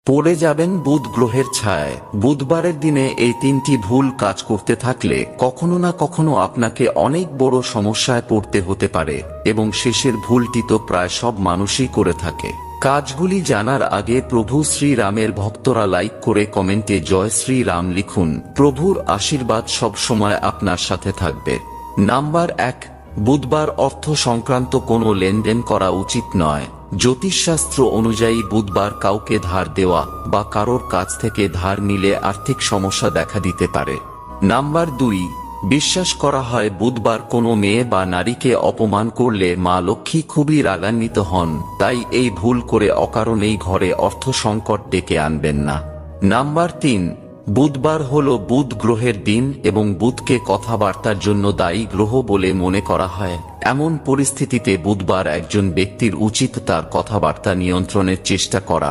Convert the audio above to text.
পড়ে যাবেন বুধ গ্রহের ছায়ায়। বুধবারের দিনে এই তিনটি ভুল কাজ করতে থাকলে কখনো না কখনো আপনাকে অনেক বড় সমস্যায় পড়তে হতে পারে, এবং শেষের ভুলটি তো প্রায় সব মানুষই করে থাকে। কাজগুলি জানার আগে প্রভু শ্রীরামের ভক্তরা লাইক করে কমেন্টে জয় শ্রীরাম লিখুন। প্রভুর আশীর্বাদ সব সময় আপনার সাথে থাকবে। নাম্বার 1, বুধবার অর্থ সংক্রান্ত কোনো লেনদেন করা উচিত নয়। জ্যোতিষশাস্ত্র অনুযায়ী বুধবার কাউকে ধার দেওয়া বা কারোর কাছ থেকে ধার নিলে আর্থিক সমস্যা দেখা দিতে পারে। নাম্বার 2, বিশ্বাস করা হয় বুধবার কোনো মেয়ে বা নারীকে অপমান করলে মা লক্ষ্মী খুবই রাগান্বিত হন, তাই এই ভুল করে অকারণেই ঘরে অর্থ সংকট ডেকে আনবেন না। নাম্বার 3, বুধবার হলো বুধ গ্রহের দিন এবং বুধকে কথাবার্তার জন্য দায়ী গ্রহ বলে মনে করা হয়। এমন পরিস্থিতিতে বুধবার একজন ব্যক্তির উচিত তার কথাবার্তা নিয়ন্ত্রণের চেষ্টা করা।